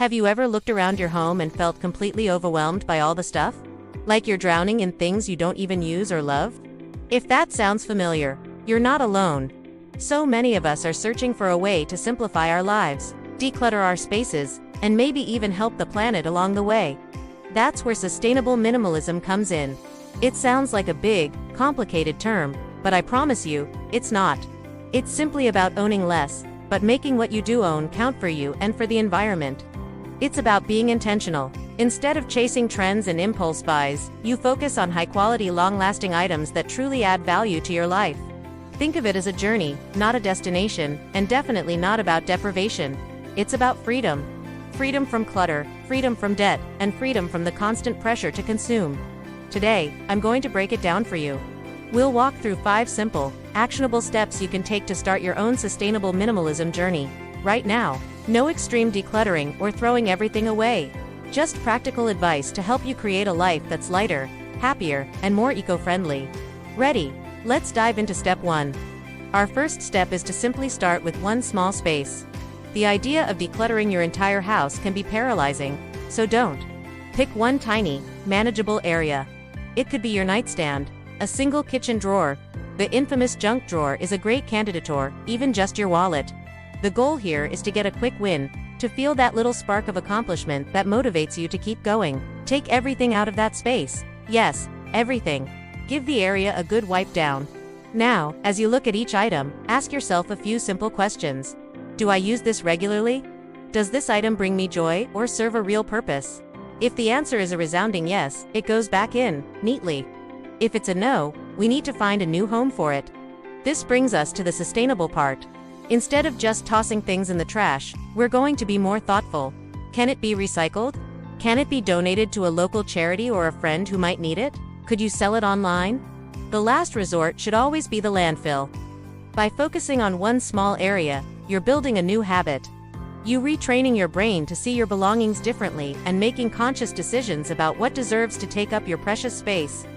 Have you ever looked around your home and felt completely overwhelmed by all the stuff? Like you're drowning in things you don't even use or love? If that sounds familiar, you're not alone. So many of us are searching for a way to simplify our lives, declutter our spaces, and maybe even help the planet along the way. That's where sustainable minimalism comes in. It sounds like a big, complicated term, but I promise you, it's not. It's simply about owning less, but making what you do own count for you and for the environment. It's about being intentional. Instead of chasing trends and impulse buys, you focus on high-quality, long-lasting items that truly add value to your life. Think of it as a journey, not a destination, and definitely not about deprivation. It's about freedom. Freedom from clutter, freedom from debt, and freedom from the constant pressure to consume. Today, I'm going to break it down for you. We'll walk through 5 simple, actionable steps you can take to start your own sustainable minimalism journey. Right now, no extreme decluttering or throwing everything away. Just practical advice to help you create a life that's lighter, happier, and more eco-friendly. Ready? Let's dive into step 1. Our first step is to simply start with one small space. The idea of decluttering your entire house can be paralyzing, so don't. Pick one tiny, manageable area. It could be your nightstand, a single kitchen drawer. The infamous junk drawer is a great candidate, or even just your wallet. The goal here is to get a quick win, to feel that little spark of accomplishment that motivates you to keep going. Take everything out of that space. Yes, everything. Give the area a good wipe down. Now, as you look at each item, ask yourself a few simple questions. Do I use this regularly? Does this item bring me joy or serve a real purpose? If the answer is a resounding yes, it goes back in, neatly. If it's a no, we need to find a new home for it. This brings us to the sustainable part. Instead of just tossing things in the trash, we're going to be more thoughtful. Can it be recycled? Can it be donated to a local charity or a friend who might need it? Could you sell it online? The last resort should always be the landfill. By focusing on one small area, you're building a new habit. You retraining your brain to see your belongings differently and making conscious decisions about what deserves to take up your precious space.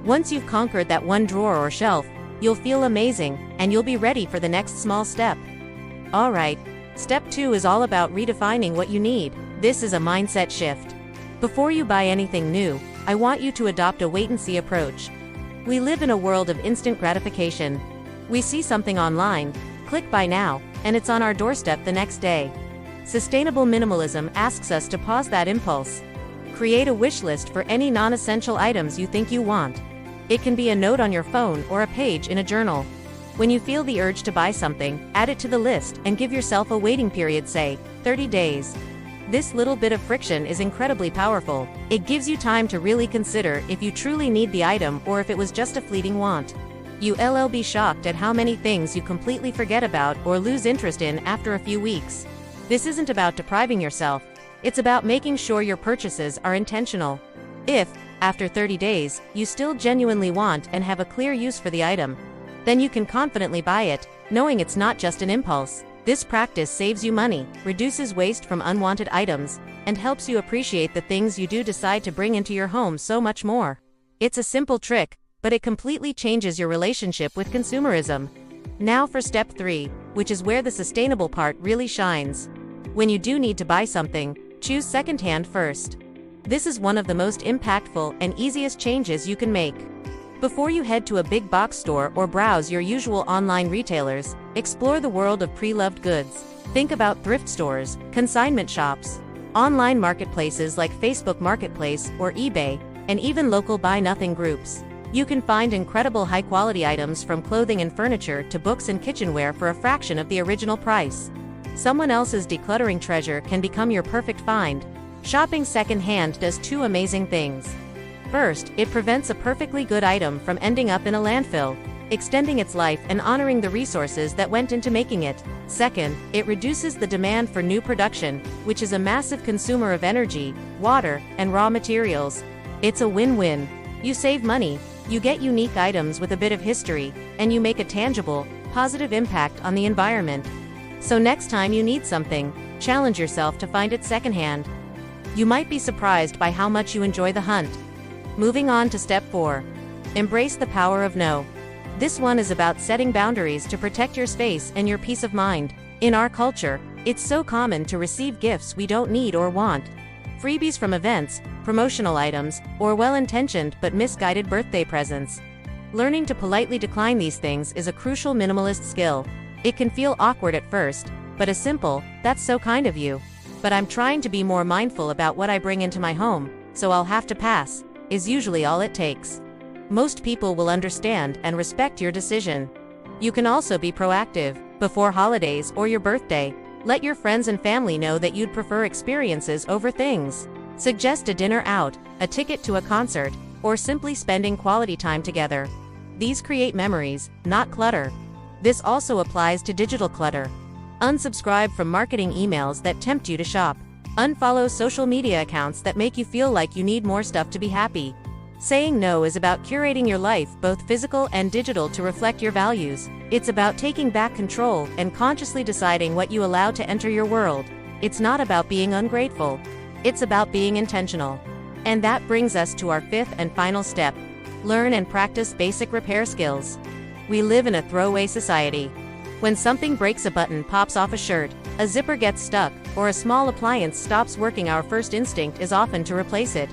Once you've conquered that one drawer or shelf, you'll feel amazing, and you'll be ready for the next small step. Alright, step 2 is all about redefining what you need. This is a mindset shift. Before you buy anything new, I want you to adopt a wait-and-see approach. We live in a world of instant gratification. We see something online, click buy now, and it's on our doorstep the next day. Sustainable minimalism asks us to pause that impulse. Create a wish list for any non-essential items you think you want. It can be a note on your phone or a page in a journal. When you feel the urge to buy something, add it to the list and give yourself a waiting period, say, 30 days. This little bit of friction is incredibly powerful. It gives you time to really consider if you truly need the item or if it was just a fleeting want. You'll be shocked at how many things you completely forget about or lose interest in after a few weeks. This isn't about depriving yourself. It's about making sure your purchases are intentional. If, after 30 days, you still genuinely want and have a clear use for the item, then you can confidently buy it, knowing it's not just an impulse. This practice saves you money, reduces waste from unwanted items, and helps you appreciate the things you do decide to bring into your home so much more. It's a simple trick, but it completely changes your relationship with consumerism. Now for step 3, which is where the sustainable part really shines. When you do need to buy something, choose secondhand first. This is one of the most impactful and easiest changes you can make. Before you head to a big box store or browse your usual online retailers, explore the world of pre-loved goods. Think about thrift stores, consignment shops, online marketplaces like Facebook Marketplace or eBay, and even local buy-nothing groups. You can find incredible high-quality items from clothing and furniture to books and kitchenware for a fraction of the original price. Someone else's decluttering treasure can become your perfect find. Shopping second-hand does 2 amazing things. First, it prevents a perfectly good item from ending up in a landfill, extending its life and honoring the resources that went into making it. Second, it reduces the demand for new production, which is a massive consumer of energy, water, and raw materials. It's a win-win. You save money, you get unique items with a bit of history, and you make a tangible, positive impact on the environment. So next time you need something, challenge yourself to find it secondhand. You might be surprised by how much you enjoy the hunt. Moving on to step 4. Embrace the power of no. This one is about setting boundaries to protect your space and your peace of mind. In our culture, It's so common to receive gifts we don't need or want. Freebies from events, promotional items, or well-intentioned but misguided birthday presents. Learning to politely decline these things is a crucial minimalist skill. It can feel awkward at first, but a simple, "That's so kind of you, but I'm trying to be more mindful about what I bring into my home, so I'll have to pass," is usually all it takes. Most people will understand and respect your decision. You can also be proactive. Before holidays or your birthday, let your friends and family know that you'd prefer experiences over things. Suggest a dinner out, a ticket to a concert, or simply spending quality time together. These create memories, not clutter. This also applies to digital clutter. Unsubscribe from marketing emails that tempt you to shop. Unfollow social media accounts that make you feel like you need more stuff to be happy. Saying no is about curating your life, both physical and digital, to reflect your values. It's about taking back control and consciously deciding what you allow to enter your world. It's not about being ungrateful. It's about being intentional. And that brings us to our fifth and final step. Learn and practice basic repair skills. We live in a throwaway society. When something breaks, a button pops off a shirt, a zipper gets stuck, or a small appliance stops working, our first instinct is often to replace it.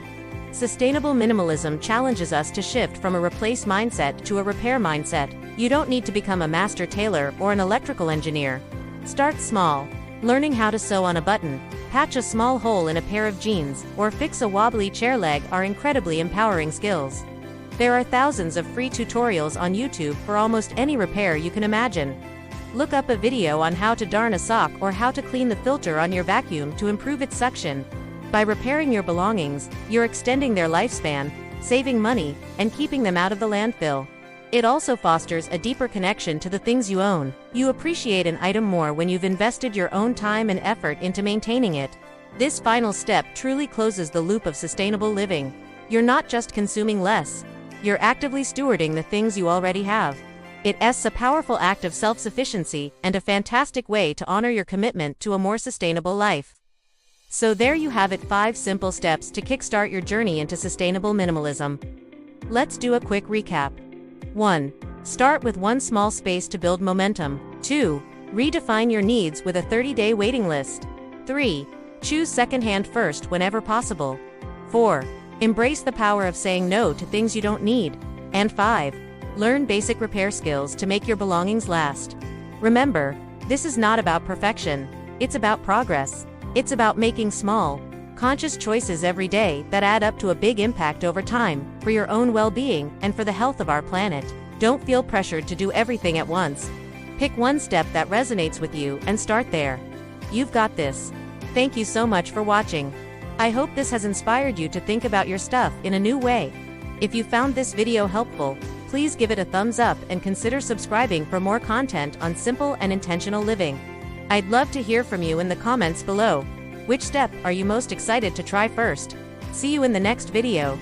Sustainable minimalism challenges us to shift from a replace mindset to a repair mindset. You don't need to become a master tailor or an electrical engineer. Start small. Learning how to sew on a button, patch a small hole in a pair of jeans, or fix a wobbly chair leg are incredibly empowering skills. There are thousands of free tutorials on YouTube for almost any repair you can imagine. Look up a video on how to darn a sock or how to clean the filter on your vacuum to improve its suction. By repairing your belongings, you're extending their lifespan, saving money, and keeping them out of the landfill. It also fosters a deeper connection to the things you own. You appreciate an item more when you've invested your own time and effort into maintaining it. This final step truly closes the loop of sustainable living. You're not just consuming less. You're actively stewarding the things you already have. It's a powerful act of self-sufficiency and a fantastic way to honor your commitment to a more sustainable life. So there you have it, 5 simple steps to kickstart your journey into sustainable minimalism. Let's do a quick recap. 1. Start with one small space to build momentum. 2. Redefine your needs with a 30-day waiting list. 3. Choose secondhand first whenever possible. 4. Embrace the power of saying no to things you don't need. And 5. Learn basic repair skills to make your belongings last. Remember, this is not about perfection. It's about progress. It's about making small, conscious choices every day that add up to a big impact over time, for your own well-being and for the health of our planet. Don't feel pressured to do everything at once. Pick one step that resonates with you and start there. You've got this. Thank you so much for watching. I hope this has inspired you to think about your stuff in a new way. If you found this video helpful, please give it a thumbs up and consider subscribing for more content on simple and intentional living. I'd love to hear from you in the comments below. Which step are you most excited to try first? See you in the next video.